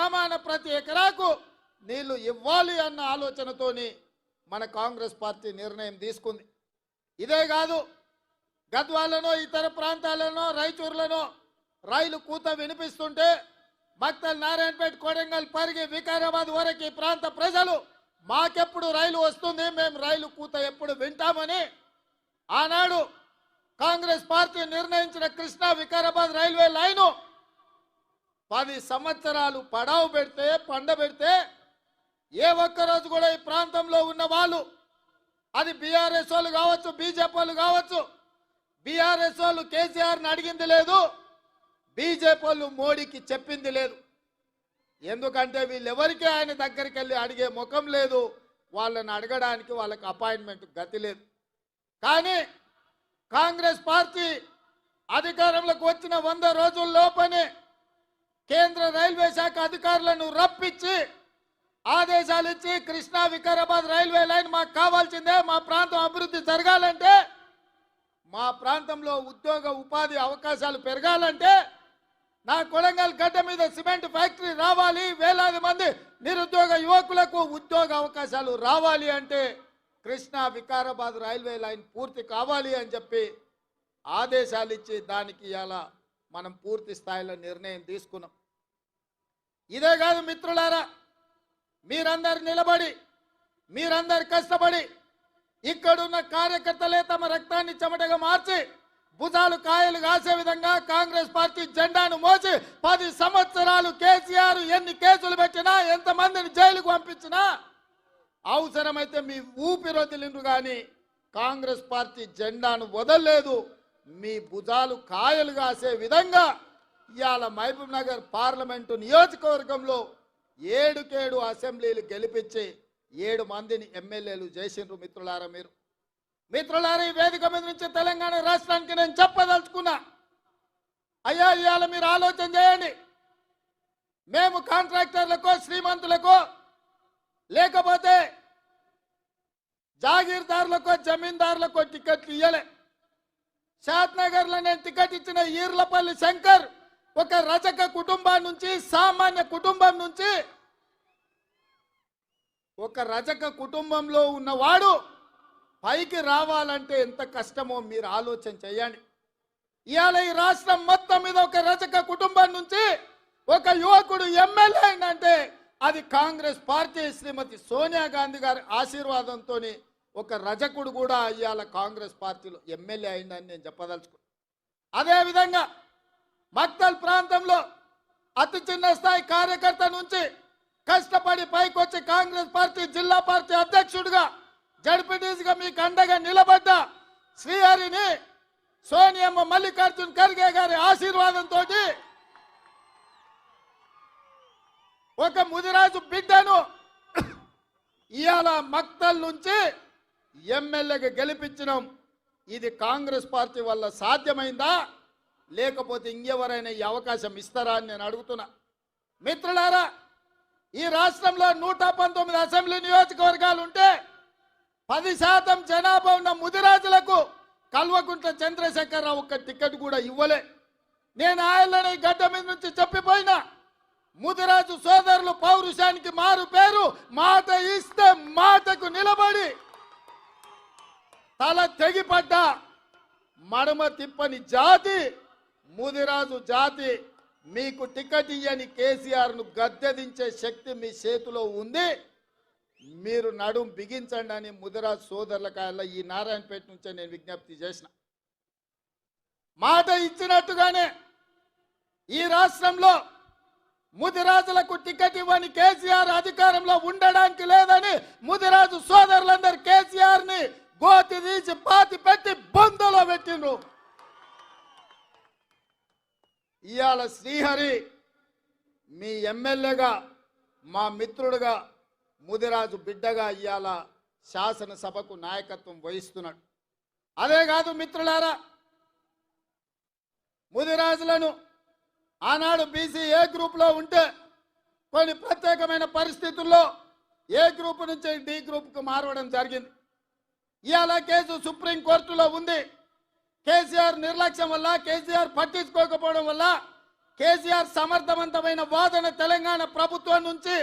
ప్రమాణ ప్రతి ఎకరాకు నీళ్లు ఇవ్వాలి అన్న ఆలోచనతోని మన కాంగ్రెస్ పార్టీ నిర్ణయం తీసుకుంది. ఇదే కాదు, గద్వాలను ఇతర ప్రాంతాలను రాయచూర్లను రైలు కూత వినిపిస్తుంటే మక్తల్, నారాయణపేట, కొడంగల్, పరిగి, వికారాబాద్ వరకు ఈ ప్రాంత ప్రజలు మాకెప్పుడు రైలు వస్తుంది, మేము రైలు కూత ఎప్పుడు వింటామని ఆనాడు కాంగ్రెస్ పార్టీ నిర్ణయించిన కృష్ణా వికారాబాద్ రైల్వే లైను 10 సంవత్సరాలు పడావు పెడితే పండబెడితే ఏ ఒక్కరోజు కూడా ఈ ప్రాంతంలో ఉన్న వాళ్ళు, అది బీఆర్ఎస్ వాళ్ళు కావచ్చు, బీజేపీ వాళ్ళు కావచ్చు, బీఆర్ఎస్ వాళ్ళు కేసీఆర్ని అడిగింది లేదు, బీజేపీ వాళ్ళు మోడీకి చెప్పింది లేదు. ఎందుకంటే వీళ్ళెవరికి ఆయన దగ్గరికి వెళ్ళి అడిగే ముఖం లేదు, వాళ్ళని అడగడానికి వాళ్ళకి అపాయింట్మెంట్ గతి లేదు. కానీ కాంగ్రెస్ పార్టీ అధికారంలోకి వచ్చిన 100 రోజుల్లోపనే కేంద్ర రైల్వే శాఖ అధికారులను రప్పించి ఆదేశాలు ఇచ్చి కృష్ణా వికారాబాద్ రైల్వే లైన్ మాకు కావాల్సిందే, మా ప్రాంతం అభివృద్ధి జరగాలంటే, మా ప్రాంతంలో ఉద్యోగ ఉపాధి అవకాశాలు పెరగాలంటే, నా కొడంగల్ గడ్డ మీద సిమెంట్ ఫ్యాక్టరీ రావాలి, వేలాది మంది నిరుద్యోగ యువకులకు ఉద్యోగ అవకాశాలు రావాలి అంటే కృష్ణా వికారాబాద్ రైల్వే లైన్ పూర్తి కావాలి అని చెప్పి ఆదేశాలు ఇచ్చి దానికి ఇలా మనం పూర్తి స్థాయిలో నిర్ణయం తీసుకున్నాం. ఇదే కాదు మిత్రులారా, మీరందరు నిలబడి, మీరందరు కష్టపడి, ఇక్కడున్న కార్యకర్తలే తమ రక్తాన్ని చెమటగా మార్చి భుజాలు కాయలు కాసే విధంగా కాంగ్రెస్ పార్టీ జెండాను మోసి 10 సంవత్సరాలు కేసీఆర్ ఎన్ని కేసులు పెట్టినా, ఎంతమందిని జైలుకు పంపించినా, అవసరమైతే మీ ఊపిరొదిలిండ్రు కానీ కాంగ్రెస్ పార్టీ జెండాను వదలలేదు. మీ భుజాలు కాయలు కాసే విధంగా ఇవాళ మహబూబ్ నగర్ పార్లమెంటు నియోజకవర్గంలో 7 అసెంబ్లీలు గెలిపించి 7 మందిని ఎమ్మెల్యేలు చేసిండ్రు. మిత్రులారా, ఈ వేదిక మీద నుంచి తెలంగాణ రాష్ట్రానికి నేను చెప్పదలుచుకున్నా, అయ్యా ఇవాళ మీరు ఆలోచన చేయండి. మేము కాంట్రాక్టర్లకో, శ్రీమంతులకో, లేకపోతే జాగీర్దారులకో, జమీందారులకో టికెట్లు ఇయ్యలే. షాద్నగర్లో నేను టికెట్ ఇచ్చిన ఈర్లపల్లి శంకర్ ఒక రజక కుటుంబం నుంచి, సామాన్య కుటుంబం నుంచి, ఒక రజక కుటుంబంలో ఉన్నవాడు పైకి రావాలంటే ఎంత కష్టమో మీరు ఆలోచన చేయండి. ఇవాళ ఈ రాష్ట్రం మొత్తం మీద ఒక రజక కుటుంబం నుంచి ఒక యువకుడు ఎమ్మెల్యే అయిందంటే అది కాంగ్రెస్ పార్టీ శ్రీమతి సోనియా గాంధీ గారి ఆశీర్వాదంతో ఒక రజకుడు కూడా ఇవాళ కాంగ్రెస్ పార్టీలో ఎమ్మెల్యే అయిందని నేను చెప్పదలుచుకున్నాను. అదేవిధంగా మక్తల్ ప్రాంతంలో అతి చిన్న స్థాయి కార్యకర్త నుంచి కష్టపడి పైకొచ్చి కాంగ్రెస్ పార్టీ జిల్లా పార్టీ అధ్యక్షుడిగా, జడ్పీటీసీగా మీకు అండగా నిలబడ్డ శ్రీహరిని సోనియమ్మ మల్లికార్జున్ ఖర్గే గారి ఆశీర్వాదంతో ఒక ముదిరాజు బిడ్డను ఇవాళ మక్తల్ నుంచి ఎమ్మెల్యేగా గెలిపించినాం. ఇది కాంగ్రెస్ పార్టీ వల్ల సాధ్యమైందా, లేకపోతే ఇంకెవరైనా ఈ అవకాశం ఇస్తారా అని నేను అడుగుతున్నా. మిత్రులారా, ఈ రాష్ట్రంలో 119 అసెంబ్లీ నియోజకవర్గాలు ఉంటే 10% జనాభా ఉన్న ముదిరాజులకు కల్వకుంట్ల చంద్రశేఖరరావు ఒక్క టికెట్ కూడా ఇవ్వలే. నేను ఆయనని గడ్డ మీద నుంచి చెప్పిపోయినా, ముదిరాజు సోదరులు పౌరుషానికి మారు పేరు, మాట ఇస్తే మాటకు నిలబడి తల తెగిపడ్డ మడమ తిప్పని జాతి ముదిరాజు జాతి. మీకు టికెట్ ఇయ్యని కేసీఆర్ను గద్దెదించే శక్తి మీ చేతిలో ఉంది, మీరు నడుం బిగించండి అని ముదిరాజు సోదరులకాయల్లో ఈ నారాయణపేట నుంచే నేను విజ్ఞప్తి చేసిన. మాట ఇచ్చినట్టుగానే ఈ రాష్ట్రంలో ముదిరాజులకు టికెట్ ఇవ్వని కేసీఆర్ అధికారంలో ఉండడానికి లేదని ముదిరాజు సోదరులందరూ కేసీఆర్ని గోతి తీసి పాతి పెట్టి బొందలో పెట్టిండ్రు. ఇవాళ శ్రీహరి మీ ఎమ్మెల్యేగా, మా మిత్రుడుగా, ముదిరాజు బిడ్డగా ఇవాళ శాసనసభకు నాయకత్వం వహిస్తున్నాడు. అదే కాదు మిత్రులారా, ముదిరాజులను ఆనాడు బీసీ ఏ గ్రూప్లో ఉంటే కొన్ని ప్రత్యేకమైన పరిస్థితుల్లో ఏ గ్రూప్ నుంచి డి గ్రూప్కు మారవడం జరిగింది. ఇవాళ కేసు సుప్రీంకోర్టులో ఉంది. కేసీఆర్ నిర్లక్ష్యం వల్ల, కేసీఆర్ పట్టించుకోకపోవడం వల్ల కేసీఆర్ సమర్థవంతమైన వాదన తెలంగాణ ప్రభుత్వం నుంచి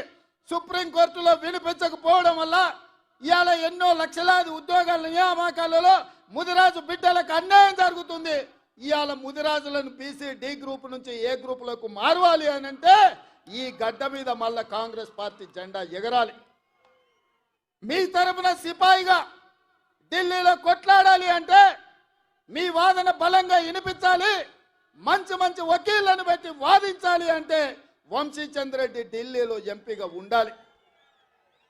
సుప్రీంకోర్టులో వినిపించకపోవడం వల్ల ఇవాళ ఎన్నో లక్షలాది ఉద్యోగాల నియామకాలలో ముదిరాజు బిడ్డలకు అన్యాయం జరుగుతుంది. ఇవాళ ముదిరాజులను బీసీ డి గ్రూప్ నుంచి ఏ గ్రూపులకు మారవాలి అని అంటే ఈ గడ్డ మీద మళ్ళా కాంగ్రెస్ పార్టీ జెండా ఎగరాలి. మీ తరపున సిపాయిగా ఢిల్లీలో కొట్లాడాలి అంటే మీ వాదన బలంగా వినిపించాలి. మంచి మంచి వకీళ్లను పెట్టి వాదించాలి అంటే వంశీచంద్ర రెడ్డి ఢిల్లీలో ఎంపీగా ఉండాలి.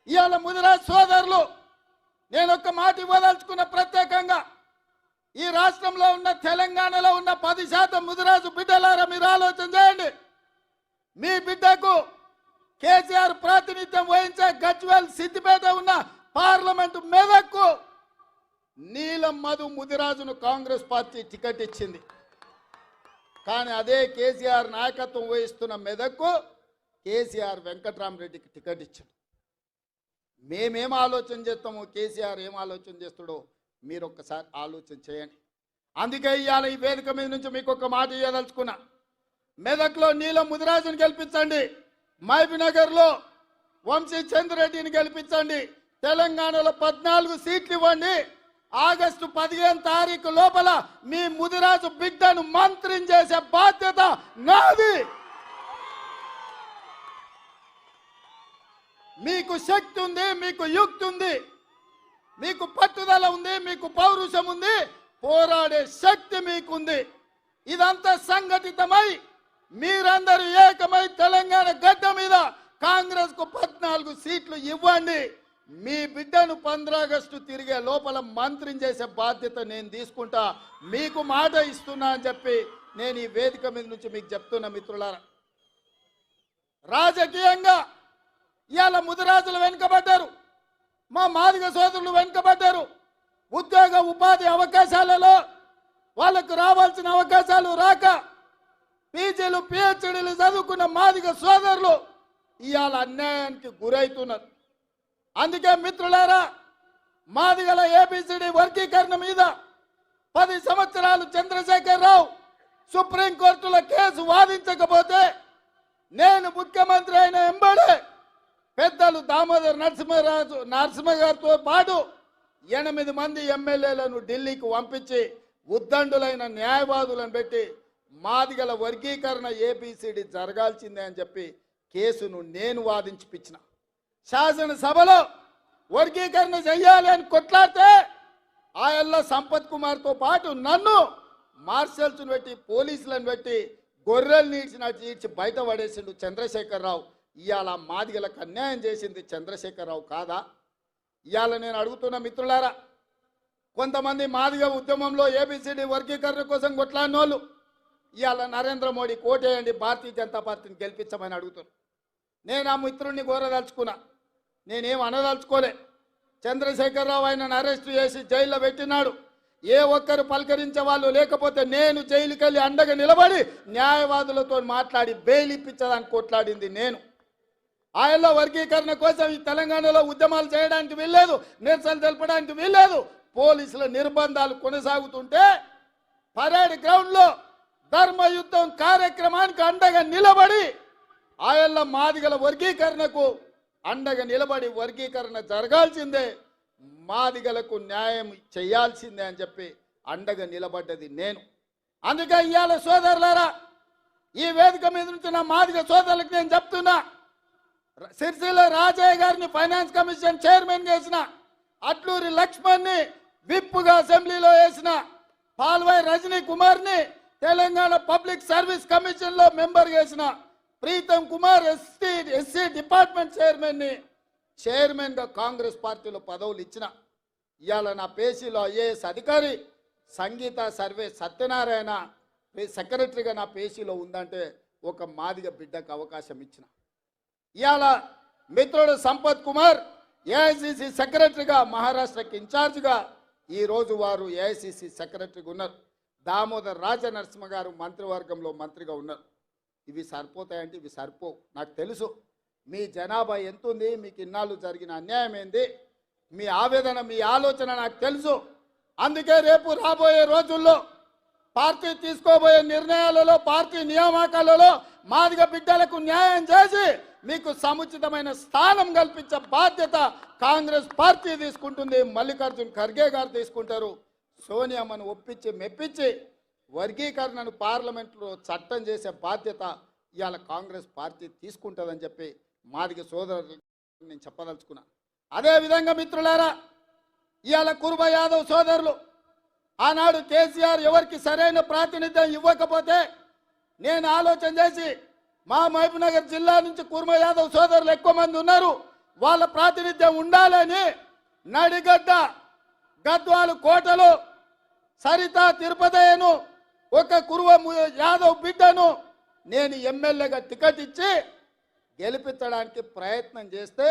ఇవాళ ముదిరాజ్ సోదరులు నేను ఒక్క మాట ఇవ్వదలుచుకున్న ప్రత్యేకంగా ఈ రాష్ట్రంలో ఉన్న తెలంగాణలో ఉన్న 10% ముదిరాజు బిడ్డలారా మీరు ఆలోచన చేయండి. మీ బిడ్డకు కేసీఆర్ ప్రాతినిధ్యం వహించే గజ్వేల్ సిద్దిపేట ఉన్న పార్లమెంటు మెదక్కు నీలం మధు ముదిరాజును కాంగ్రెస్ పార్టీ టికెట్ ఇచ్చింది. కానీ అదే కేసీఆర్ నాయకత్వం వహిస్తున్న మెదక్కు కేసీఆర్ వెంకట్రామరెడ్డికి టికెట్ ఇచ్చాడు. మేమేం ఆలోచన చేస్తామో కేసీఆర్ ఏం ఆలోచన చేస్తాడో మీరు ఒక్కసారి ఆలోచన చేయండి. అందుకే ఇవాళ ఈ వేదిక మీద నుంచి మీకు ఒక మాట ఇవ్వదలుచుకున్నా. మెదక్లో నీలం ముదిరాజుని గెలిపించండి, మహబూబ్నగర్లో వంశీచంద్రెడ్డిని గెలిపించండి, తెలంగాణలో 14 సీట్లు ఇవ్వండి. ఆగస్టు 15 తారీఖు లోపల మీ ముదిరాజు బిడ్డను మంత్రిని చేసే బాధ్యత నాది. మీకు శక్తి ఉంది, మీకు యుక్తి ఉంది, మీకు పట్టుదల ఉంది, మీకు పౌరుషం ఉంది, పోరాడే శక్తి మీకుంది. ఇదంతా సంఘటితమై మీరందరూ ఏకమై తెలంగాణ గడ్డ మీద కాంగ్రెస్ కు 14 సీట్లు ఇవ్వండి. మీ బిడ్డను 15 ఆగస్టు తిరిగే లోపల మంత్రిని చేసే బాధ్యత నేను తీసుకుంటా, మీకు మాట ఇస్తున్నా అని చెప్పి నేను ఈ వేదిక మీద నుంచి మీకు చెప్తున్నా. మిత్రులారా, రాజకీయంగా ఇవాళ ముదిరాజులు వెనుకబడ్డారు, మా మాదిగ సోదరులు వెనుకబడ్డారు. ఉద్యోగ ఉపాధి అవకాశాలలో వాళ్ళకు రావాల్సిన అవకాశాలు రాక పీజీలు పిహెచ్డీలు చదువుకున్న మాదిగ సోదరులు ఇవాళ అన్యాయానికి గురవుతున్నారు. అందుకే మిత్రులారా, మాదిగల ఏబిసిడి వర్గీకరణ మీద 10 సంవత్సరాలు చంద్రశేఖర్ రావు సుప్రీంకోర్టులో కేసు వాదించకపోతే నేను ముఖ్యమంత్రి అయిన ఎంబడే పెద్దలు దామోదర్ నరసింహ గారితో పాటు 8 మంది ఎమ్మెల్యేలను ఢిల్లీకి పంపించి ఉద్దండులైన న్యాయవాదులను పెట్టి మాదిగల వర్గీకరణ ఏబిసిడి జరగాల్సిందే అని చెప్పి కేసును నేను వాదించిపించిన. శాసనసభలో వర్గీకరణ చెయ్యాలి అని కొట్లాడితే ఆయల్ల సంపత్ కుమార్తో పాటు నన్ను మార్షల్స్ను పెట్టి పోలీసులను పెట్టి గొర్రెలు నీడ్చినట్టు ఈడ్చి బయట పడేసిండు చంద్రశేఖర్ రావు. ఇవాళ మాదిగలకు అన్యాయం చేసింది చంద్రశేఖర్ రావు కాదా? ఇవాళ నేను అడుగుతున్న మిత్రులారా, కొంతమంది మాదిగ ఉద్యమంలో ఏబిసిడి వర్గీకరణ కోసం కొట్లాడిన వాళ్ళు ఇవాళ నరేంద్ర మోడీ కోటేయండి, భారతీయ జనతా పార్టీని గెలిపించమని అడుగుతున్నారు. నేను ఆ మిత్రుడిని కోరదలుచుకున్నా, నేనేం అనదలుచుకోలే. చంద్రశేఖర్ రావు ఆయనను అరెస్టు చేసి జైల్లో పెట్టినాడు. ఏ ఒక్కరు పలకరించే వాళ్ళు లేకపోతే నేను జైలుకి వెళ్ళి అండగా నిలబడి న్యాయవాదులతో మాట్లాడి బెయిల్ ఇప్పించడానికి కొట్లాడింది నేను. ఆయనలో వర్గీకరణ కోసం ఈ తెలంగాణలో ఉద్యమాలు చేయడానికి వీల్లేదు, నిరసన తెలపడానికి వీల్లేదు. పోలీసుల నిర్బంధాలు కొనసాగుతుంటే పరేడ్ గ్రౌండ్లో ధర్మయుద్ధం కార్యక్రమానికి అండగా నిలబడి ఆయనలో మాదిగల వర్గీకరణకు అండగా నిలబడి వర్గీకరణ జరగాల్సిందే, మాదిగలకు న్యాయం చేయాల్సిందే అని చెప్పి అండగా నిలబడ్డది నేను. అందుకే ఇవాళ సోదరులారా, ఈ వేదిక మీద నుంచి నా మాదిగ సోదరులకు నేను చెప్తున్నా, సిరిసిల్ల రాజయ్య గారిని ఫైనాన్స్ కమిషన్ చైర్మన్ చేసిన, అట్లూరి లక్ష్మణ్ని విప్పుగా అసెంబ్లీలో వేసిన, పాల్వాయి రజనీ కుమార్ని తెలంగాణ పబ్లిక్ సర్వీస్ కమిషన్లో మెంబర్ చేసిన, ప్రీతం కుమార్ ఎస్సీ డిపార్ట్మెంట్ చైర్మన్గా కాంగ్రెస్ పార్టీలో పదవులు ఇచ్చిన. ఇవాళ నా పేషీలో ఐఏఎస్ అధికారి సంగీత సర్వే సత్యనారాయణ సెక్రటరీగా నా పేషీలో ఉందంటే ఒక మాదిగ బిడ్డకు అవకాశం ఇచ్చిన. ఇవాళ మిత్రుడు సంపత్ కుమార్ ఏఐసిసి సెక్రటరీగా మహారాష్ట్రకి ఇన్ఛార్జ్గా ఈరోజు వారు ఏఐసిసి సెక్రటరీగా ఉన్నారు. దామోదర్ రాజనరసింహ గారు మంత్రివర్గంలో మంత్రిగా ఉన్నారు. ఇవి సరిపోతాయంటే ఇవి సరిపోవు. నాకు తెలుసు మీ జనాభా ఎంత ఉంది, మీకు ఇన్నాళ్ళు జరిగిన అన్యాయం ఏంది, మీ ఆవేదన మీ ఆలోచన నాకు తెలుసు. అందుకే రేపు రాబోయే రోజుల్లో పార్టీ తీసుకోబోయే నిర్ణయాలలో, పార్టీ నియామకాలలో మాదిగ బిడ్డలకు న్యాయం చేసి మీకు సముచితమైన స్థానం కల్పించే బాధ్యత కాంగ్రెస్ పార్టీ తీసుకుంటుంది. మల్లికార్జున్ ఖర్గే గారు తీసుకుంటారు. సోనియామ్మను ఒప్పించి మెప్పించి వర్గీకరణను పార్లమెంట్లో చట్టం చేసే బాధ్యత ఇవాళ కాంగ్రెస్ పార్టీ తీసుకుంటుందని చెప్పి మాదిగ సోదరులు నేను చెప్పదలుచుకున్నా. అదేవిధంగా మిత్రులారా, ఇవాళ కుర్మ యాదవ్ సోదరులు ఆనాడు కేసీఆర్ ఎవరికి సరైన ప్రాతినిధ్యం ఇవ్వకపోతే నేను ఆలోచన చేసి మా మహబూబ్నగర్ జిల్లా నుంచి కుర్మ యాదవ్ సోదరులు ఎక్కువ మంది ఉన్నారు, వాళ్ళ ప్రాతినిధ్యం ఉండాలని నడిగడ్డ గద్వాలు కోటలో సరిత తిరుపతయ్యను ఒక కుర్మ యాదవ్ బిడ్డను నేను ఎమ్మెల్యేగా టికెట్ ఇచ్చి గెలిపించడానికి ప్రయత్నం చేస్తే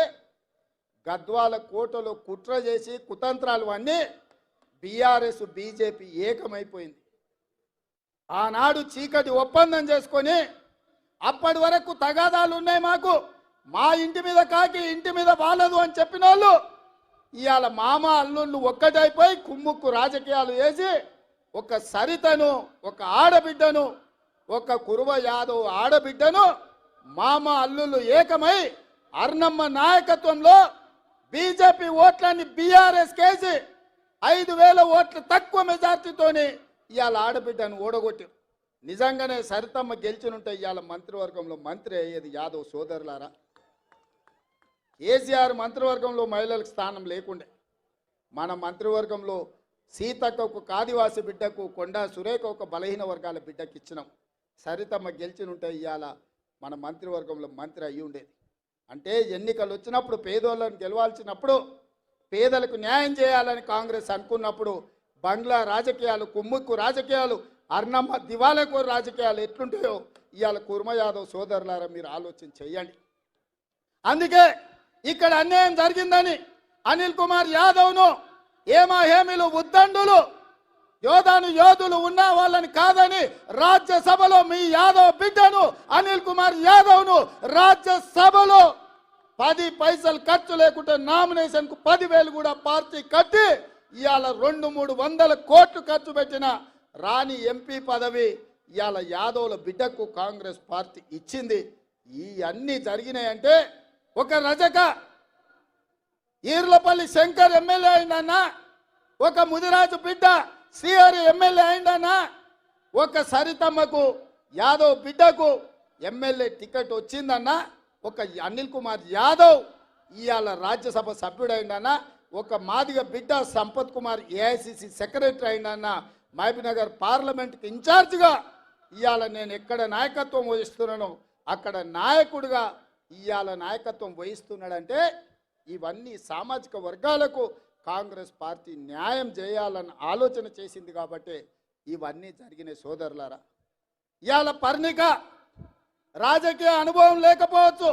గద్వాల కోటలో కుట్ర చేసి కుతంత్రాలు అన్నీ బీఆర్ఎస్ బీజేపీ ఏకమైపోయింది. ఆనాడు చీకటి ఒప్పందం చేసుకొని అప్పటి వరకు తగాదాలు ఉన్నాయి మాకు, మా ఇంటి మీద కాకి ఇంటి మీద వాలదు అని చెప్పిన వాళ్ళు ఇవాళ మామ అల్లుళ్ళు ఒక్కటైపోయి కుమ్ముక్కు రాజకీయాలు వేసి ఒక సరితను, ఒక ఆడబిడ్డను, ఒక కురువ యాదవ్ ఆడబిడ్డను మామ అల్లుళ్ళు ఏకమై అర్నమ్మ నాయకత్వంలో బీజేపీ ఓట్లని బీఆర్ఎస్ కేసి 5,000 ఓట్ల తక్కువ మెజార్టీతోని ఇవాళ ఆడబిడ్డను ఓడగొట్టారు. నిజంగానే సరితమ్మ గెలిచినుంటే ఇవాళ మంత్రివర్గంలో మంత్రి అయ్యేది యాదవ్ సోదరులారా. కేసీఆర్ మంత్రివర్గంలో మహిళలకు స్థానం లేకుండే, మన మంత్రివర్గంలో సీతక్క ఒక ఆదివాసి బిడ్డకు, కొండా సురేఖ ఒక బలహీన వర్గాల బిడ్డకు ఇచ్చినాం. సరితమ్మ గెలిచినుంటే ఇవాళ మన మంత్రివర్గంలో మంత్రి అయ్యి ఉండేది. అంటే ఎన్నికలు వచ్చినప్పుడు పేదోళ్ళని గెలవాల్సినప్పుడు పేదలకు న్యాయం చేయాలని కాంగ్రెస్ అనుకున్నప్పుడు బంగ్లా రాజకీయాలు, కుమ్ముక్కు రాజకీయాలు, అర్నమ్మ దివాళాకోరు రాజకీయాలు ఎట్లుంటాయో ఇవాళ కుర్మ యాదవ్ సోదరులారా మీరు ఆలోచన చెయ్యండి. అందుకే ఇక్కడ అన్యాయం జరిగిందని అనిల్ కుమార్ యాదవ్ను హేమీలు ఉద్దండులు యోధులు ఉన్న వాళ్ళని కాదని రాజ్యసభలో మీ యాదవ్ బిడ్డను అనిల్ కుమార్ యాదవ్ను రాజ్యసభలో 10 పైసలు ఖర్చు లేకుండా నామినేషన్కు 10,000 కూడా పార్టీ కట్టి ఇవాళ 200-300 కోట్లు ఖర్చు పెట్టిన రాని ఎంపీ పదవి ఇవాళ యాదవ్ల బిడ్డకు కాంగ్రెస్ పార్టీ ఇచ్చింది. ఈ అన్ని జరిగినాయంటే ఒక రజక ఈర్లపల్లి శంకర్ ఎమ్మెల్యే అయిందన్నా, ఒక ముదిరాజు బిడ్డ శ్రీహరి ఎమ్మెల్యే అయిందన్నా, ఒక సరితమ్మకు యాదవ్ బిడ్డకు ఎమ్మెల్యే టికెట్ వచ్చిందన్నా, ఒక అనిల్ కుమార్ యాదవ్ ఇవాళ రాజ్యసభ సభ్యుడైందన్నా, ఒక మాదిగ బిడ్డ సంపత్ కుమార్ ఏఐసిసి సెక్రటరీ అయిందన్నా, మహబూబ్నగర్ పార్లమెంట్కి ఇన్ఛార్జిగా ఇవాళ నేను ఎక్కడ నాయకత్వం వహిస్తున్నానో అక్కడ నాయకుడిగా ఇవాళ నాయకత్వం వహిస్తున్నాడంటే ఇవన్నీ సామాజిక వర్గాలకు కాంగ్రెస్ పార్టీ న్యాయం చేయాలని ఆలోచన చేసింది కాబట్టి ఇవన్నీ జరిగిన సోదరులారా. ఇవాళ పర్ణిక రాజకీయ అనుభవం లేకపోవచ్చు,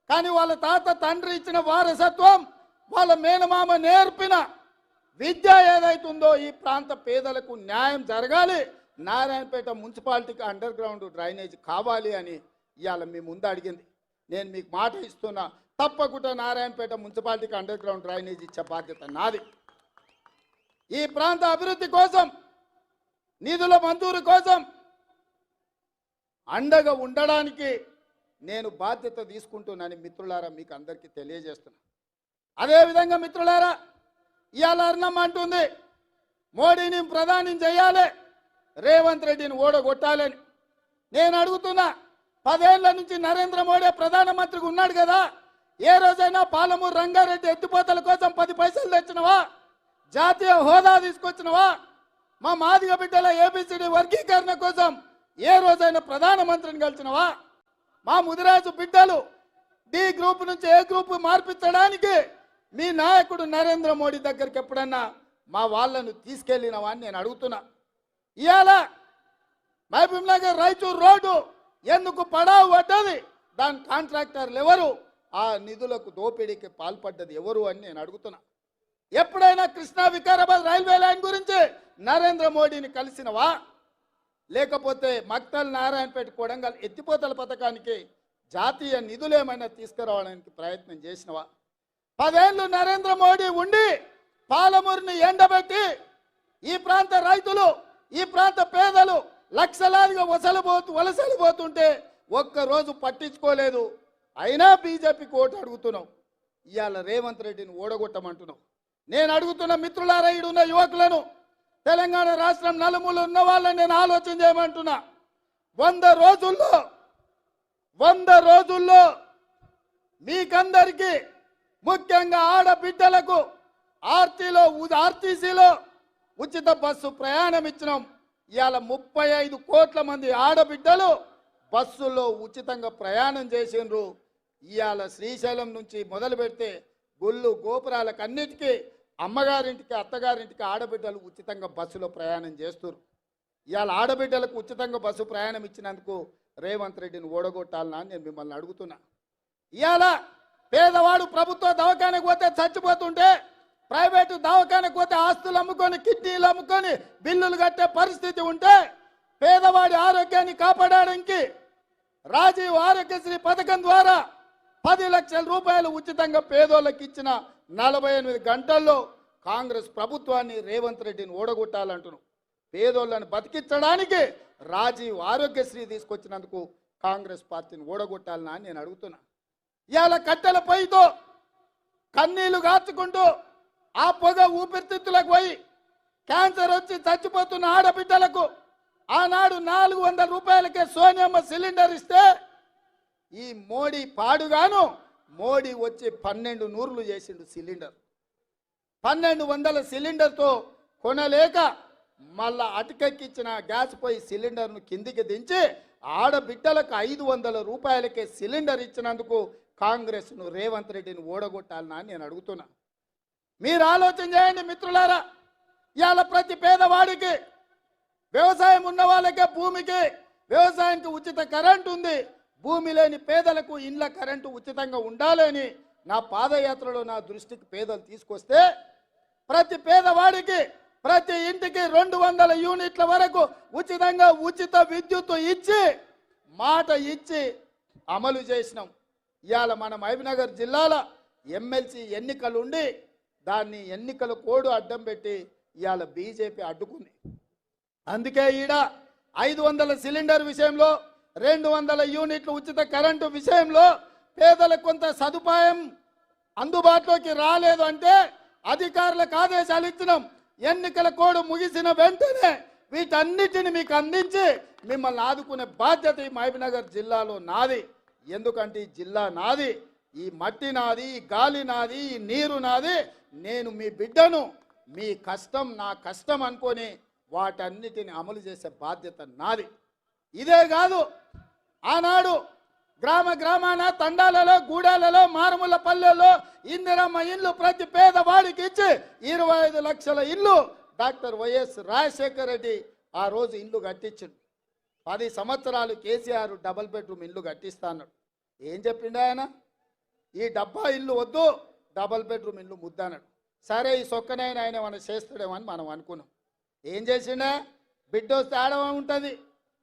కానీ వాళ్ళ తాత తండ్రి ఇచ్చిన వారసత్వం, వాళ్ళ మేనమామ నేర్పిన విద్య ఏదైతుందో ఈ ప్రాంత పేదలకు న్యాయం జరగాలి, నారాయణపేట మున్సిపాలిటీకి అండర్ గ్రౌండ్ డ్రైనేజ్ కావాలి అని ఇవాళ మీ ముందు అడిగింది. నేను మీకు మాట ఇస్తున్నా, తప్పకుండా నారాయణపేట మున్సిపాలిటీకి అండర్ గ్రౌండ్ డ్రైనేజ్ ఇచ్చే బాధ్యత నాది. ఈ ప్రాంత అభివృద్ధి కోసం, నిధుల మంజూరు కోసం అండగా ఉండడానికి నేను బాధ్యత తీసుకుంటున్నాను మిత్రులారా, మీకు అందరికీ తెలియజేస్తున్నా. అదేవిధంగా మిత్రులారా, ఇవాళ అర్ణమ్మ అంటుంది మోడీని ప్రధాని చేయాలి, రేవంత్ రెడ్డిని ఓడగొట్టాలని. నేను అడుగుతున్నా, 10 ఏళ్ల నుంచి నరేంద్ర మోడీ ప్రధానమంత్రిగా ఉన్నాడు కదా, ఏ రోజైనా పాలమూరు రంగారెడ్డి ఎత్తిపోతల కోసం 10 పైసలు తెచ్చినవా? జాతీయ హోదా తీసుకొచ్చినవా? మా మాదిగ బిడ్డల ఏబిసిడి వర్గీకరణ కోసం ఏ రోజైనా ప్రధానమంత్రిని కలిసినవా? మా ముదిరాజు బిడ్డలు డి గ్రూప్ నుంచి ఏ గ్రూప్ మార్పించడానికి మీ నాయకుడు నరేంద్ర మోడీ దగ్గరికి ఎప్పుడన్నా మా వాళ్ళను తీసుకెళ్ళినవా అని నేను అడుగుతున్నా. ఇవాళ మహబూబ్నగర్ రాయచూర్ రోడ్డు ఎందుకు పడావు పడ్డది? దాని కాంట్రాక్టర్లు ఎవరు? ఆ నిధులకు దోపిడీకి పాల్పడ్డది ఎవరు అని నేను అడుగుతున్నా. ఎప్పుడైనా కృష్ణా వికారాబాద్ రైల్వే లైన్ గురించి నరేంద్ర మోడీని కలిసినవా? లేకపోతే మక్తల్ నారాయణపేట కొడంగల్ ఎత్తిపోతల పథకానికి జాతీయ నిధులు ఏమైనా తీసుకురావడానికి ప్రయత్నం చేసినవా? 10 ఏళ్ళు నరేంద్ర మోడీ ఉండి పాలమూరుని ఎండబెట్టి ఈ ప్రాంత రైతులు ఈ ప్రాంత పేదలు లక్షలాదిగా వలసలిపోతుంటే ఒక్కరోజు పట్టించుకోలేదు. అయినా బీజేపీకి ఓటు అడుగుతున్నాం. ఇవాళ రేవంత్ రెడ్డిని ఓడగొట్టమంటున్నాం. నేను అడుగుతున్న మిత్రులారా, ఈడున్న యువకులను, తెలంగాణ రాష్ట్రం నలుమూల ఉన్న వాళ్ళని నేను ఆలోచన చేయమంటున్నా. 100 రోజుల్లో మీకందరికీ, ముఖ్యంగా ఆడబిడ్డలకు ఆర్టీసీలో ఉచిత బస్సు ప్రయాణం ఇచ్చినాం. ఇవాళ 35 కోట్ల మంది ఆడబిడ్డలు బస్సులో ఉచితంగా ప్రయాణం చేసిండ్రు. ఇవాళ శ్రీశైలం నుంచి మొదలు పెడితే గుళ్ళు గోపురాలకు అన్నిటికీ అమ్మగారింటికి అత్తగారింటికి ఆడబిడ్డలు ఉచితంగా బస్సులో ప్రయాణం చేస్తున్నారు. ఇవాళ ఆడబిడ్డలకు ఉచితంగా బస్సు ప్రయాణం ఇచ్చినందుకు రేవంత్ రెడ్డిని ఓడగొట్టాలనా అని నేను మిమ్మల్ని అడుగుతున్నా. ఇవాళ పేదవాడు ప్రభుత్వ దవాఖానకు పోతే చచ్చిపోతుంటే, ప్రైవేటు దవాఖానకు పోతే ఆస్తులు అమ్ముకొని కిడ్నీలు అమ్ముకొని బిల్లులు కట్టే పరిస్థితి ఉంటే, పేదవాడి ఆరోగ్యాన్ని కాపాడడానికి రాజీవ్ ఆరోగ్యశ్రీ పథకం ద్వారా 10 లక్షల రూపాయలు ఉచితంగా పేదోళ్ళకి ఇచ్చిన 48 గంటల్లో కాంగ్రెస్ ప్రభుత్వాన్ని రేవంత్ రెడ్డిని ఓడగొట్టాలంటున్నాం. పేదోళ్ళని బతికించడానికి రాజీవ్ ఆరోగ్యశ్రీ తీసుకొచ్చినందుకు కాంగ్రెస్ పార్టీని ఓడగొట్టాలని అని నేను అడుగుతున్నా. ఇవాళ కట్టెల పొయ్యితో కన్నీళ్లు గార్చుకుంటూ ఆ పొగ ఊపిరితిత్తులకు పోయి క్యాన్సర్ వచ్చి చచ్చిపోతున్న ఆడబిడ్డలకు ఆనాడు 400 రూపాయలకే సోనియమ్మ సిలిండర్ ఇస్తే, ఈ మోడీ పాడుగాను మోడీ వచ్చి 12 నూర్లు చేసిండు సిలిండర్. 1200 సిలిండర్తో కొనలేక మళ్ళా అటుకెక్కిచ్చిన గ్యాస్ పొయ్యి సిలిండర్ను కిందికి దించి ఆడబిడ్డలకు 500 రూపాయలకే సిలిండర్ ఇచ్చినందుకు కాంగ్రెస్ను రేవంత్ రెడ్డిని ఓడగొట్టాలనా నేను అడుగుతున్నా. మీరు ఆలోచన చేయండి మిత్రులారా. ఇవాళ ప్రతి పేదవాడికి, వ్యవసాయం ఉన్న వాళ్ళకే భూమికి వ్యవసాయానికి ఉచిత కరెంటు ఉంది. భూమి లేని పేదలకు ఇండ్ల కరెంటు ఉచితంగా ఉండాలని నా పాదయాత్రలో నా దృష్టికి పేదలు తీసుకొస్తే, ప్రతి పేదవాడికి ప్రతి ఇంటికి 200 యూనిట్ల వరకు ఉచితంగా ఉచిత విద్యుత్ ఇచ్చి మాట ఇచ్చి అమలు చేసినాం. ఇవాళ మన మహబూబ్నగర్ జిల్లాలో ఎమ్మెల్సీ ఎన్నికలు ఉండి దాన్ని ఎన్నికల కోడ్ అడ్డం పెట్టి ఇవాళ బీజేపీ అడ్డుకుంది. అందుకే ఈడ 500 సిలిండర్ విషయంలో, 200 యూనిట్ల ఉచిత కరెంటు విషయంలో పేదలకు కొంత సదుపాయం అందుబాటులోకి రాలేదు అంటే అధికారులకు ఆదేశాలు ఇచ్చినాం. ఎన్నికల కోడ్ ముగిసిన వెంటనే వీటన్నిటిని మీకు అందించి మిమ్మల్ని ఆదుకునే బాధ్యత ఈ మహబూబ్నగర్ జిల్లాలో నాది. ఎందుకంటే ఈ జిల్లా నాది, ఈ మట్టి నాది, ఈ గాలి నాది, ఈ నీరు నాది. నేను మీ బిడ్డను, మీ కష్టం నా కష్టం అనుకొని వాటన్నిటిని అమలు చేసే బాధ్యత నాది. ఇదే కాదు, ఆనాడు గ్రామాన తండాలలో, గూడాలలో, మారుమూల పల్లెల్లో ఇందిరమ్మ ఇల్లు ప్రతి పేదవాడికి ఇచ్చి 25 లక్షల ఇల్లు డాక్టర్ వైఎస్ రాజశేఖర రెడ్డి ఆ రోజు ఇల్లు కట్టించిండు. 10 సంవత్సరాలు కేసీఆర్ డబుల్ బెడ్రూమ్ ఇల్లు కట్టిస్తా అన్నాడు. ఏం చెప్పిండు ఆయన? ఈ డబ్బా ఇల్లు వద్దు, డబుల్ బెడ్రూమ్ ఇల్లు ముద్దన్నాడు. సరే, ఈ సొక్కనైనా ఆయన మనం చేస్తాడేమని మనం అనుకున్నాం. ఏం చేసిండే? బిడ్డ వస్తే ఆడవ ఉంటుంది,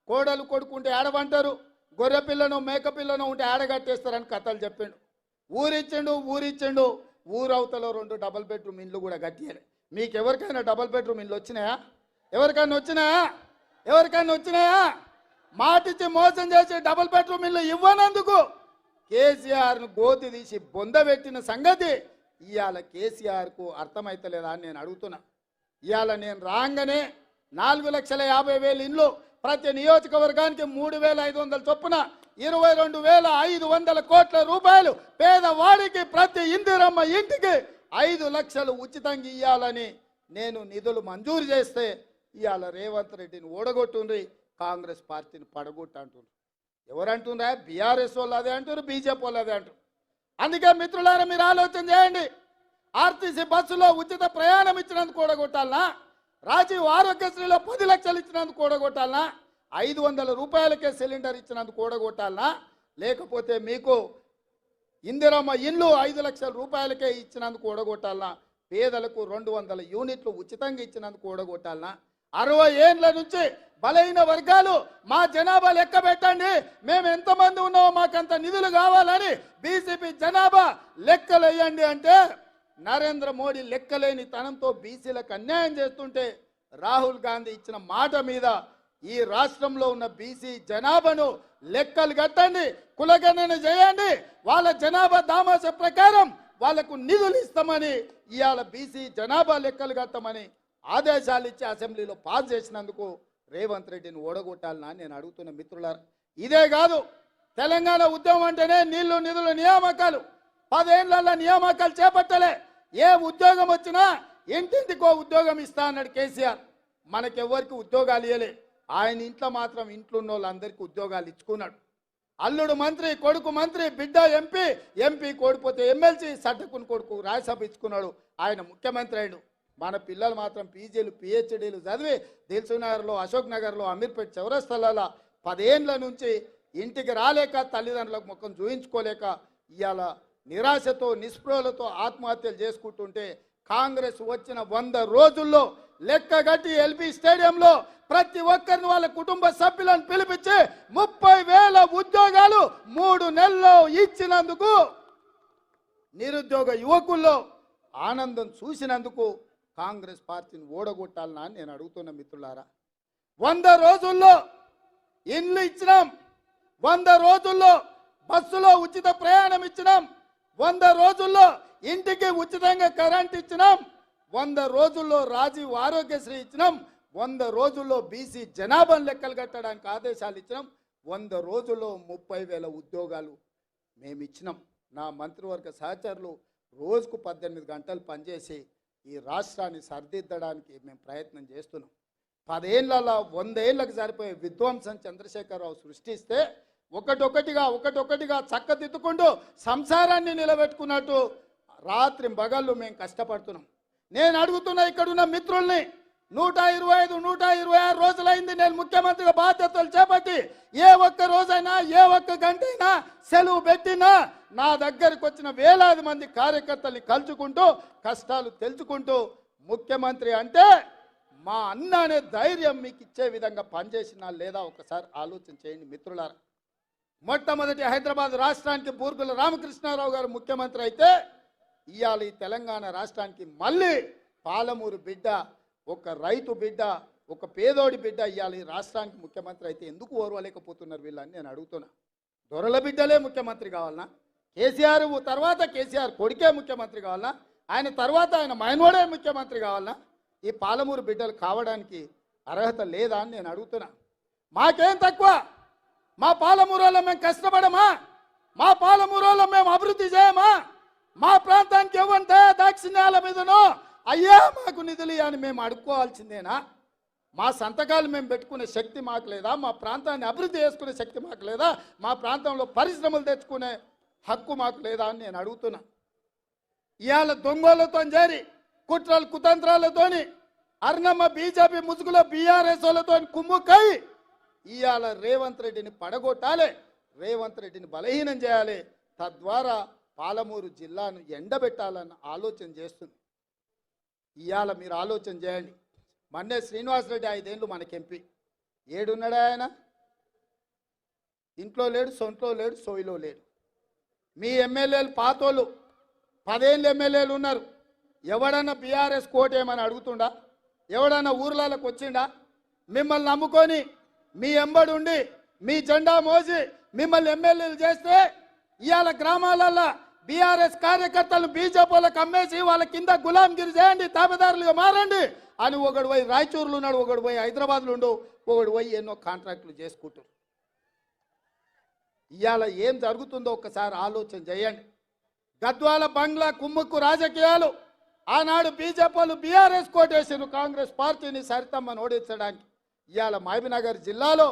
కోడలు కొడుకుంటే ఆడవంటారు, గొర్రె పిల్లను మేక పిల్లను ఉంటే ఆడగట్టేస్తారని కథలు చెప్పిండు. ఊరిచ్చిండు. ఊరవతలో 2 డబుల్ బెడ్రూమ్ ఇల్లు కూడా కట్టియాలి. మీకు ఎవరికైనా డబుల్ బెడ్రూమ్ ఇల్లు వచ్చినాయా? ఎవరికైనా వచ్చినాయా? మాటిచ్చి మోసం చేసి డబుల్ బెడ్రూమ్ ఇల్లు ఇవ్వనందుకు కేసీఆర్ను గోతి తీసి బొందబెట్టిన సంగతి ఇవాళ కేసీఆర్కు అర్థమైతలేదా అని నేను అడుగుతున్నా. ఇవాళ నేను రాగానే 4,50,000 ఇల్లు, ప్రతి నియోజకవర్గానికి 3,500 చొప్పున 22,500 కోట్ల రూపాయలు పేదవాడికి ప్రతి ఇందిరమ్మ ఇంటికి 5 లక్షలు ఉచితంగా ఇవ్వాలని నేను నిధులు మంజూరు చేస్తే ఇవాళ రేవంత్ రెడ్డిని ఓడగొట్టుండ్రి, కాంగ్రెస్ పార్టీని పడగొట్టు అంటున్నారు. ఎవరంటున్నారా? బీఆర్ఎస్ వాళ్ళు అదే అంటారు, బీజేపీ వాళ్ళు అదే అంటారు. అందుకే మిత్రులారా, మీరు ఆలోచన చేయండి. ఆర్టీసీ బస్సులో ఉచిత ప్రయాణం ఇచ్చినందుకు ఓడగొట్టాలనా? రాజీవ్ ఆరోగ్యశ్రీలో 10 లక్షలు ఇచ్చినందుకు ఓడగొట్టాలనా? 500 రూపాయలకే సిలిండర్ ఇచ్చినందుకు ఓడగొట్టాలనా? లేకపోతే మీకు ఇందిరమ్మ ఇల్లు 5 లక్షల రూపాయలకే ఇచ్చినందుకు ఓడగొట్టాలనా? పేదలకు 200 యూనిట్లు ఉచితంగా ఇచ్చినందుకు ఓడగొట్టాలనా? 60 ఏళ్ల నుంచి బలైన వర్గాలు మా జనాభా లెక్క పెట్టండి, మేము ఎంతమంది ఉన్నామో మాకంత నిధులు కావాలని బీజేపీ జనాభా లెక్కలు వేయండి అంటే నరేంద్ర మోడీ లెక్కలేని తనంతో బీసీలకు అన్యాయం చేస్తుంటే రాహుల్ గాంధీ ఇచ్చిన మాట మీద ఈ రాష్ట్రంలో ఉన్న బీసీ జనాభాను లెక్కలు కట్టండి, కులగణన చేయండి, వాళ్ళ జనాభా దామాస ప్రకారం వాళ్లకు నిధులు ఇస్తామని ఇవాళ బీసీ జనాభా లెక్కలు కట్టమని ఆదేశాలు ఇచ్చి అసెంబ్లీలో పాస్ చేసినందుకు రేవంత్ రెడ్డిని ఓడగొట్టాలని నేను అడుగుతున్న మిత్రులారా. ఇదే కాదు, తెలంగాణ ఉద్యమం అంటేనే నీళ్లు నిధులు నియామకాలు. 10 ఏళ్ల నియామకాలు చేపట్టలే. ఏ ఉద్యోగం వచ్చినా ఇంటింటికో ఉద్యోగం ఇస్తా అన్నాడు కేసీఆర్. మనకెవ్వరికి ఉద్యోగాలు ఇవ్వలే. ఆయన ఇంట్లో మాత్రం ఇంట్లో ఉన్న వాళ్ళందరికీ ఉద్యోగాలు ఇచ్చుకున్నాడు. అల్లుడు మంత్రి, కొడుకు మంత్రి, బిడ్డ ఎంపీ, ఎంపీ కోడిపోతే ఎమ్మెల్సీ, సడ్డకుని కొడుకు రాజ్యసభ ఇచ్చుకున్నాడు. ఆయన ముఖ్యమంత్రి అయ్యాడు. మన పిల్లలు మాత్రం పీజీలు పిహెచ్డీలు చదివి దిల్సుఖ్నగర్లో, అశోక్ నగర్లో, అమీర్పేట చౌరస్తాలలో 10 ఏళ్ల నుంచి ఇంటికి రాలేక, తల్లిదండ్రులకు ముఖం చూయించుకోలేక ఇవాళ నిరాశతో నిస్పృహలతో ఆత్మహత్యలు చేసుకుంటుంటే కాంగ్రెస్ వచ్చిన 100 రోజుల్లో లెక్కగట్టి ఎల్బీ స్టేడియంలో ప్రతి ఒక్కరిని వాళ్ళ కుటుంబ సభ్యులను పిలిపించి 30,000 ఉద్యోగాలు 3 నెలల్లో ఇచ్చినందుకు, నిరుద్యోగ యువకుల్లో ఆనందం చూసినందుకు కాంగ్రెస్ పార్టీని ఓడగొట్టాలనా నేను అడుగుతున్న మిత్రులారా. 100 రోజుల్లో ఇల్లు ఇచ్చినాం, 100 రోజుల్లో బస్సులో ఉచిత ప్రయాణం ఇచ్చినాం, 100 రోజుల్లో ఇంటికి ఉచితంగా కరెంట్ ఇచ్చినాం, 100 రోజుల్లో రాజీవ్ ఆరోగ్యశ్రీ ఇచ్చినాం, 100 రోజుల్లో బీసీ జనాభాను లెక్కలు కట్టడానికి ఆదేశాలు ఇచ్చినాం, 100 రోజుల్లో 30,000 ఉద్యోగాలు మేము ఇచ్చినాం. నా మంత్రివర్గ సహచరులు రోజుకు 18 గంటలు పనిచేసి ఈ రాష్ట్రాన్ని సరిదిద్దడానికి మేము ప్రయత్నం చేస్తున్నాం. 10 ఏళ్లలో 100 ఏళ్లకు సరిపోయే విధ్వంసం చంద్రశేఖరరావు సృష్టిస్తే ఒకటొకటిగా చక్కదిద్దుకుంటూ సంసారాన్ని నిలబెట్టుకున్నట్టు రాత్రి పగళ్ళు మేము కష్టపడుతున్నాం. నేను అడుగుతున్న ఇక్కడున్న మిత్రుల్ని, 125, 126 రోజులైంది నేను ముఖ్యమంత్రిగా బాధ్యతలు చేపట్టి. ఏ ఒక్క రోజైనా, ఏ ఒక్క గంటైనా సెలవు పెట్టినా నా దగ్గరికి వచ్చిన వేలాది మంది కార్యకర్తల్ని కలుచుకుంటూ, కష్టాలు తెలుసుకుంటూ, ముఖ్యమంత్రి అంటే మా అన్న అనే ధైర్యం మీకు ఇచ్చే విధంగా పనిచేసినా లేదా ఒకసారి ఆలోచన చేయండి మిత్రులారా. మొట్టమొదటి హైదరాబాద్ రాష్ట్రానికి బూర్గుల రామకృష్ణారావు గారు ముఖ్యమంత్రి అయితే, ఇవాళ ఈ తెలంగాణ రాష్ట్రానికి మళ్ళీ పాలమూరు బిడ్డ, ఒక రైతు బిడ్డ, ఒక పేదోడి బిడ్డ ఇవాళ ఈ రాష్ట్రానికి ముఖ్యమంత్రి అయితే ఎందుకు ఓర్వలేకపోతున్నారు వీళ్ళని నేను అడుగుతున్నా. దొరల బిడ్డలే ముఖ్యమంత్రి కావాలన్నా? కేసీఆర్ తర్వాత కేసీఆర్ కొడుకే ముఖ్యమంత్రి కావాలన్నా? ఆయన తర్వాత ఆయన మైనోడే ముఖ్యమంత్రి కావాలన్నా? ఈ పాలమూరు బిడ్డలు కావడానికి అర్హత లేదా అని నేను అడుగుతున్నా. మాకేం తక్కువ? మా పాలమూరులో మేము కష్టపడమా? మా పాలమూరులో మేము అభివృద్ధి చేయమా? మా ప్రాంతానికి ఇవ్వంటే దాక్షిణ్యాల మీదనో అయ్యా మాకు నిధులు అని మేము అడుక్కోవాల్సిందేనా? మా సంతకాలు మేము పెట్టుకునే శక్తి మాకు లేదా? మా ప్రాంతాన్ని అభివృద్ధి చేసుకునే శక్తి మాకు లేదా? మా ప్రాంతంలో పరిశ్రమలు తెచ్చుకునే హక్కు మాకు లేదా అని నేను అడుగుతున్నా. ఇవాళ దొంగలతో చేరి కుట్రలు కుతంత్రాలతోని అర్ణమ్మ బీజేపీ ముసుగులో బీఆర్ఎస్ వాళ్ళతో కుమ్ముకై ఇవాళ రేవంత్ రెడ్డిని పడగొట్టాలి, రేవంత్ రెడ్డిని బలహీనం చేయాలి, తద్వారా పాలమూరు జిల్లాను ఎండబెట్టాలన్న ఆలోచన చేస్తుంది. ఇవాళ మీరు ఆలోచన చేయండి. మన్నే శ్రీనివాసరెడ్డి 5 ఏళ్ళు మనకి ఎంపీ. ఏడున్నాడా ఆయన? ఇంట్లో లేడు, సొంట్లో లేడు, సోయిలో లేడు. మీ ఎమ్మెల్యేలు పాతోళ్ళు 10 ఏళ్ళు ఎమ్మెల్యేలు ఉన్నారు. ఎవడన్నా బీఆర్ఎస్ కోటేమని అడుగుతుండా? ఎవడన్నా ఊర్లలోకి వచ్చిండా? మిమ్మల్ని నమ్ముకొని మీ ఎంబడి ఉండి మీ జెండా మోసి మిమ్మల్ని ఎమ్మెల్యేలు చేస్తే ఇవాళ గ్రామాలల్లో బీఆర్ఎస్ కార్యకర్తలు బీజేపీలకు అమ్మేసి వాళ్ళ కింద గులాంగిరి చేయండి, తాబేదారులుగా మారండి అని ఒకడు పోయి రాయచూరులో ఉన్నాడు, ఒకడు పోయి హైదరాబాద్లో ఉండు, ఒకడు పోయి ఎన్నో కాంట్రాక్టులు చేసుకుంటారు. ఇవాళ ఏం జరుగుతుందో ఒక్కసారి ఆలోచన చేయండి. గద్వాల బంగ్లా కుమ్ముక్కు రాజకీయాలు, ఆనాడు బీజేపీలు బీఆర్ఎస్ కోటేసారు కాంగ్రెస్ పార్టీని సరితమ్మని ఓడించడానికి. ఇవాళ మహబూబ్నగర్ జిల్లాలో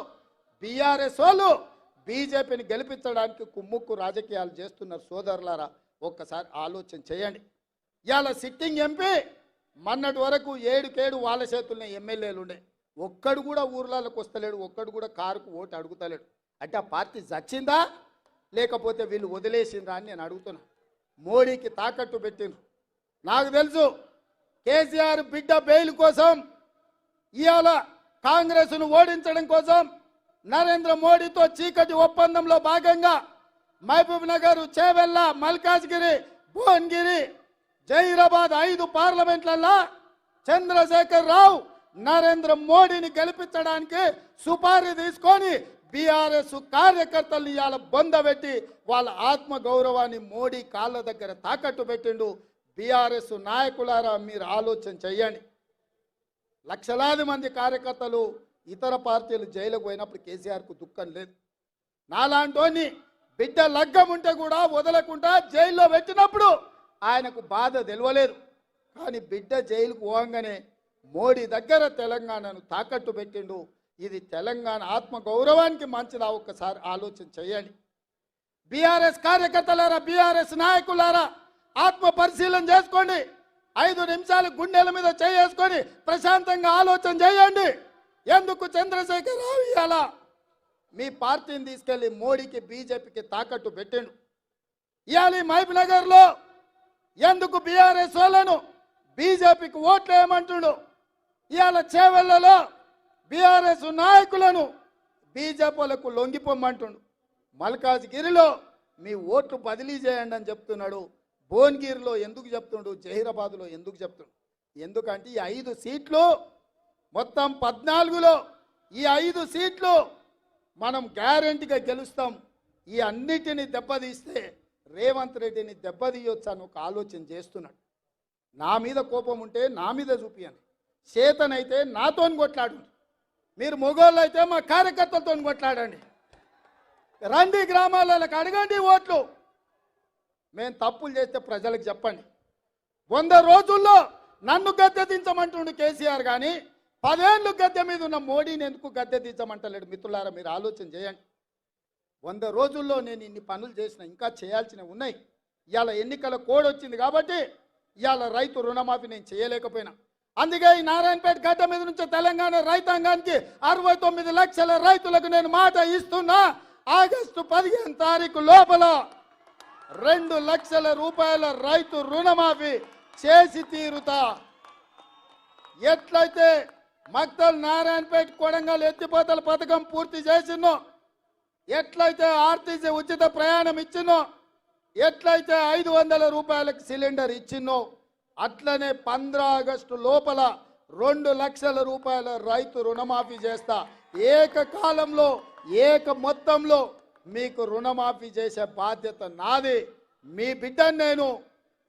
బీఆర్ఎస్ వాళ్ళు బీజేపీని గెలిపించడానికి కుమ్ముక్కు రాజకీయాలు చేస్తున్నారు. సోదరులారా ఒక్కసారి ఆలోచన చేయండి. ఇవాళ సిట్టింగ్ ఎంపీ మొన్నటి వరకు 7 వాళ్ళ చేతుల్లో ఎమ్మెల్యేలు ఉండే, ఒక్కడు కూడా ఊర్లలోకి వస్తలేడు, ఒక్కడు కూడా కారుకు ఓటు అడుగుతలేడు. అంటే ఆ పార్టీ చచ్చిందా లేకపోతే వీళ్ళు వదిలేసిందా అని నేను అడుగుతున్నా. మోడీకి తాకట్టు పెట్టిండ్రు. నాకు తెలుసు కేసీఆర్ బిడ్డ బెయిల్ కోసం ఇవాళ కాంగ్రెస్ను ఓడించడం కోసం నరేంద్ర మోడీతో చీకటి ఒప్పందంలో భాగంగా మహబూబ్ నగర్, చేవెళ్ళ, మల్కాజ్గిరి, భువనగిరి, జహీరాబాద్ 5 పార్లమెంట్లలో చంద్రశేఖర్ రావు నరేంద్ర మోడీని గెలిపించడానికి సుపారీ తీసుకొని బీఆర్ఎస్ కార్యకర్తలు ఇవాళ బొందబెట్టి వాళ్ళ ఆత్మ గౌరవాన్ని మోడీ కాళ్ళ దగ్గర తాకట్టు పెట్టిండు. బీఆర్ఎస్ నాయకులారా మీరు ఆలోచన చెయ్యండి. లక్షలాది మంది కార్యకర్తలు ఇతర పార్టీలు జైలుకు పోయినప్పుడు కేసీఆర్కు దుఃఖం లేదు. నాలాంటోని బిడ్డ లగ్గం ఉంటే కూడా వదలకుండా జైల్లో పెట్టినప్పుడు ఆయనకు బాధ తెలియలేదు. కానీ బిడ్డ జైలుకు పోగానే మోడీ దగ్గర తెలంగాణను తాకట్టు పెట్టిండు. ఇది తెలంగాణ ఆత్మ గౌరవానికి మంచిదా? ఒక్కసారి ఆలోచన చేయండి. బీఆర్ఎస్ కార్యకర్తలారా, బీఆర్ఎస్ నాయకులారా, ఆత్మ పరిశీలన చేసుకోండి. 5 నిమిషాలు గుండెల మీద చేసుకొని ప్రశాంతంగా ఆలోచన చేయండి. ఎందుకు చంద్రశేఖర్ రావు ఇవాళ మీ పార్టీని తీసుకెళ్లి మోడీకి బీజేపీకి తాకట్టు పెట్టిండు? ఇవాళ మహబూబ్ నగర్లో ఎందుకు బీఆర్ఎస్ వాళ్ళను బీజేపీకి ఓట్లు వేయమంటుండు? ఇవాళ చేవెళ్లలో బీఆర్ఎస్ నాయకులను బీజేపీలకు లొంగిపోమంటుండు. మల్కాజ్గిరిలో మీ ఓట్లు బదిలీ చేయండి అని చెప్తున్నాడు. భువనగిరిలో ఎందుకు చెప్తుండు? జహీరాబాద్లో ఎందుకు చెప్తుండు? ఎందుకంటే ఈ 5 సీట్లు మొత్తం 14లో ఈ 5 సీట్లు మనం గ్యారెంటీగా గెలుస్తాం. ఈ అన్నిటిని దెబ్బతీస్తే రేవంత్ రెడ్డిని దెబ్బతీయొచ్చు అని ఒక ఆలోచన చేస్తున్నాడు. నా మీద కోపం ఉంటే నా మీద చూపియండి, చేతనైతే నాతో కొట్లాడు. మీరు మొగోళ్ళు అయితే మా కార్యకర్తలతో కొట్లాడండి. రండి గ్రామాలకు అడగండి ఓట్లు. మేము తప్పులు చేస్తే ప్రజలకు చెప్పండి. 100 రోజుల్లో నన్ను గద్దె దించమంటుండు కేసీఆర్, కానీ 10 ఏళ్ళు గద్దె మీద ఉన్న మోడీని ఎందుకు గద్దె దించమంటలేడు? మిత్రులారా మీరు ఆలోచన చేయండి. 100 రోజుల్లో నేను ఇన్ని పనులు చేసిన, ఇంకా చేయాల్సినవి ఉన్నాయి. ఇవాళ ఎన్నికల కోడ్ వచ్చింది కాబట్టి ఇవాళ రైతు రుణమాఫీ నేను చేయలేకపోయినా. అందుకే ఈ నారాయణపేట గడ్డ మీద నుంచి తెలంగాణ రైతాంగానికి 69 లక్షల రైతులకు నేను మాట ఇస్తున్నా. ఆగస్టు 15 తారీఖు లోపల 2 లక్షల రూపాయల రైతు రుణమాఫీ చేసి తీరుతా. ఎట్లయితే మక్తల్ నారాయణపేట కొడంగల్ ఎత్తిపోతల పథకం పూర్తి చేసినో, ఎట్లయితే ఆర్టీసీ ఉచిత ప్రయాణం ఇచ్చినో, ఎట్లయితే 500 రూపాయలకు సిలిండర్ ఇచ్చినో, అట్లనే 15 ఆగస్టు లోపల 2 లక్షల రూపాయల రైతు రుణమాఫీ చేస్తా. ఏకకాలంలో ఏక మొత్తంలో మీకు రుణమాఫీ చేసే బాధ్యత నాది. మీ బిడ్డను నేను.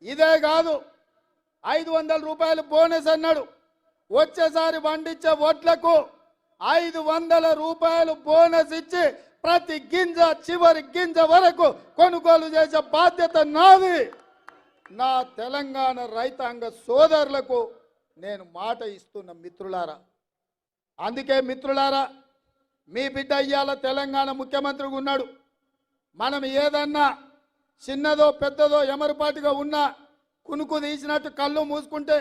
ఇదే కాదు, 500 రూపాయలు బోనస్ అన్నాడు. వచ్చేసారి పండించే వడ్లకు 500 రూపాయలు బోనస్ ఇచ్చి ప్రతి గింజ చివరి గింజ వరకు కొనుగోలు చేసే బాధ్యత నాది. నా తెలంగాణ రైతాంగ సోదరులకు నేను మాట ఇస్తున్న మిత్రులారా. అందుకే మిత్రులారా, మీ బిడ్డ ఇయ్యాల తెలంగాణ ముఖ్యమంత్రిగా ఉన్నాడు. మనం ఏదన్నా చిన్నదో పెద్దదో ఎమరుపాటుగా ఉన్నా కునుకు తీసినట్టు కళ్ళు మూసుకుంటే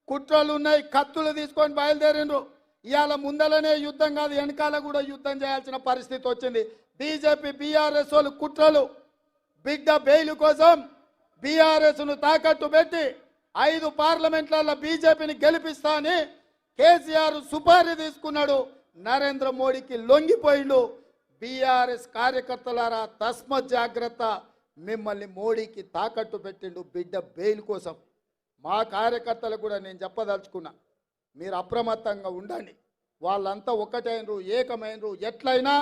కుట్రలు ఉన్నాయి, కత్తులు తీసుకొని బయలుదేరిండ్రు. ఇవాళ ముందలనే యుద్ధం కాదు, వెనకాల కూడా యుద్ధం చేయాల్సిన పరిస్థితి వచ్చింది. బీజేపీ బీఆర్ఎస్ వాళ్ళు కుట్రలు, బిడ్డ బెయిల్ కోసం బీఆర్ఎస్ను తాకట్టు పెట్టి 5 పార్లమెంట్లలో బీజేపీని గెలిపిస్తా అని కేసీఆర్ సుపారీ తీసుకున్నాడు. నరేంద్ర మోడీకి లొంగిపోయిండు. బీఆర్ఎస్ కార్యకర్తలారా తస్మత్ జాగ్రత్త, మిమ్మల్ని మోడీకి తాకట్టు పెట్టిండు బిడ్డ బెయిల్ కోసం. మా కార్యకర్తలకు కూడా నేను చెప్పదలుచుకున్నా, మీరు అప్రమత్తంగా ఉండండి. వాళ్ళంతా ఒక్కటైనరు, ఏకమైనరు. ఎట్లయినా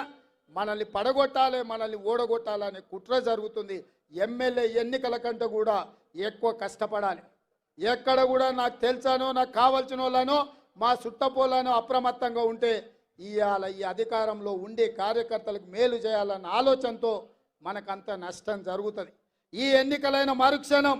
మనల్ని పడగొట్టాలి, మనల్ని ఓడగొట్టాలనే కుట్ర జరుగుతుంది. ఎమ్మెల్యే ఎన్నికల కంటే కూడా ఎక్కువ కష్టపడాలి. ఎక్కడ కూడా నాకు తెలుసానో నాకు కావాల్సిన వాళ్ళనో మా చుట్టపోలను అప్రమత్తంగా ఉంటే ఇవాళ ఈ అధికారంలో ఉండే కార్యకర్తలకు మేలు చేయాలన్న ఆలోచనతో మనకంత నష్టం జరుగుతుంది. ఈ ఎన్నికలైన మరుక్షణం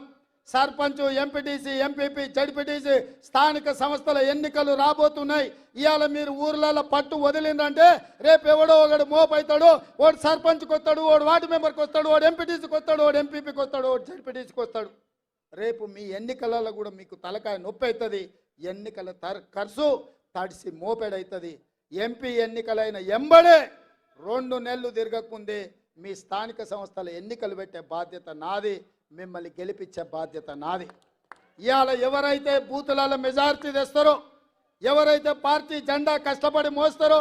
సర్పంచ్, ఎంపీటీసీ, ఎంపీపీ, జడ్పీటీసీ స్థానిక సంస్థల ఎన్నికలు రాబోతున్నాయి. ఇవాళ మీరు ఊర్లలో పట్టు వదిలిందంటే రేపు ఎవడో ఒకడు మోపవుతాడు. వాడు సర్పంచ్కి వస్తాడు, వాడు వార్డు మెంబర్కి వస్తాడు, వాడు ఎంపీటీసీకి వస్తాడు, వాడు ఎంపీపీకి వస్తాడు, వాడు జడ్పీటీసీకి వస్తాడు. రేపు మీ ఎన్నికలలో కూడా మీకు తలకాయ నొప్పి అవుతుంది. ఎన్నికల ఖర్చు తడిసి మోపెడవుతుంది. ఎంపీ ఎన్నికలైన ఎంబడే 2 నెలలు తిరగకముందే మీ స్థానిక సంస్థల ఎన్నికలు పెట్టే బాధ్యత నాది. మిమ్మల్ని గెలిపించే బాధ్యత నాది. ఇవాళ ఎవరైతే బూతులలో మెజారిటీ తెస్తారో, ఎవరైతే పార్టీ జెండా కష్టపడి మోస్తారో,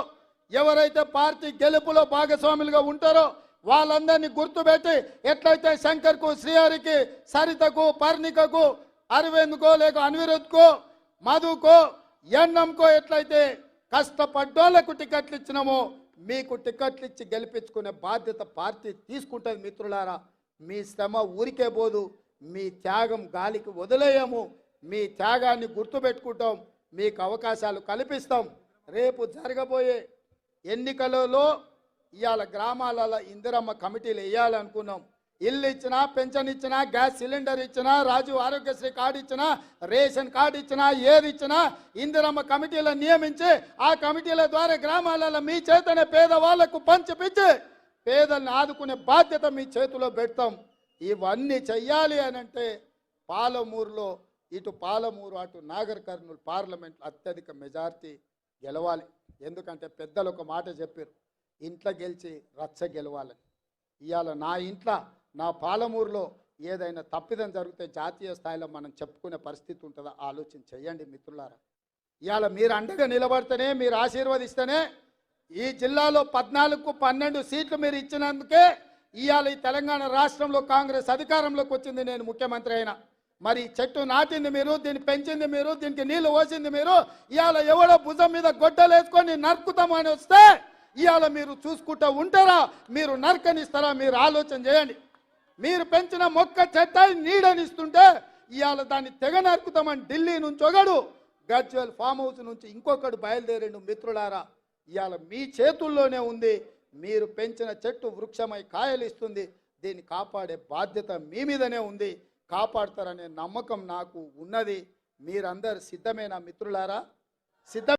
ఎవరైతే పార్టీ గెలుపులో భాగస్వాములుగా ఉంటారో వాళ్ళందరినీ గుర్తుపెట్టి ఎట్లయితే శంకర్కు, శ్రీహరికి, సరితకు, పర్ణికకు, అరవింద్కో లేక అనిరుద్కో, మధుకో ఎన్నంకో ఎట్లయితే కష్టపడ్డోళ్లకు టికెట్లు ఇచ్చినామో మీకు టికెట్లు ఇచ్చి గెలిపించుకునే బాధ్యత పార్టీ తీసుకుంటుంది. మిత్రులారా, మీ శ్రమ ఊరికే పోదు, మీ త్యాగం గాలికి వదిలేయము. మీ త్యాగాన్ని గుర్తుపెట్టుకుంటాం, మీకు అవకాశాలు కల్పిస్తాం. రేపు జరగబోయే ఎన్నికలలో ఇవాళ గ్రామాలలో ఇందిరమ్మ కమిటీలు వేయాలనుకున్నాం. ఇల్లు ఇచ్చినా, పెన్షన్ ఇచ్చినా, గ్యాస్ సిలిండర్ ఇచ్చినా, రాజీవ్ ఆరోగ్యశ్రీ కార్డు ఇచ్చినా, రేషన్ కార్డు ఇచ్చినా, ఏది ఇచ్చినా ఇందిరమ్మ కమిటీలను నియమించి ఆ కమిటీల ద్వారా గ్రామాలలో మీ చేతనే పేదవాళ్లకు పంచిపించి పేదల్ని ఆదుకునే బాధ్యత మీ చేతిలో పెడతాం. ఇవన్నీ చెయ్యాలి అని అంటే పాలమూరులో ఇటు పాలమూరు అటు నాగర్ కర్నూలు పార్లమెంట్ అత్యధిక మెజార్టీ గెలవాలి. ఎందుకంటే పెద్దలు ఒక మాట చెప్పారు, ఇంట్లో గెలిచి రచ్చ గెలవాలని. ఇవాళ నా ఇంట్లో నా పాలమూరులో ఏదైనా తప్పిదం జరిగితే జాతీయ స్థాయిలో మనం చెప్పుకునే పరిస్థితి ఉంటుందా ఆలోచన చేయండి మిత్రులారా. ఇవాళ మీరు అండగా నిలబడితేనే, మీరు ఆశీర్వదిస్తేనే ఈ జిల్లాలో 14కు 12 సీట్లు మీరు ఇచ్చినందుకే ఇవాళ ఈ తెలంగాణ రాష్ట్రంలో కాంగ్రెస్ అధికారంలోకి వచ్చింది. నేను ముఖ్యమంత్రి అయినా మరి చెట్టు నాటింది మీరు, దీన్ని పెంచింది మీరు, దీనికి నీళ్లు పోసింది మీరు. ఇవాళ ఎవడో భుజం మీద గొడ్డలేసుకొని నరుకుతామని వస్తే ఇవాళ మీరు చూసుకుంటూ ఉంటారా? మీరు నరకనిస్తారా? మీరు ఆలోచన చేయండి. మీరు పెంచిన మొక్క చెట్ట నీడనిస్తుంటే ఇవాళ దాన్ని తెగ నరుకుతామని ఢిల్లీ నుంచి ఒకడు, గజ్వెల్ ఫామ్ హౌస్ నుంచి ఇంకొకడు బయలుదేరిండు. మిత్రులారా, ఇవాళ మీ చేతుల్లోనే ఉంది. మీరు పెంచిన చెట్టు వృక్షమై కాయలు ఇస్తుంది. దీన్ని కాపాడే బాధ్యత మీ మీదనే ఉంది. కాపాడతారనే నమ్మకం నాకు ఉన్నది. మీరందరు సిద్ధమేనా మిత్రులారా? సిద్ధం.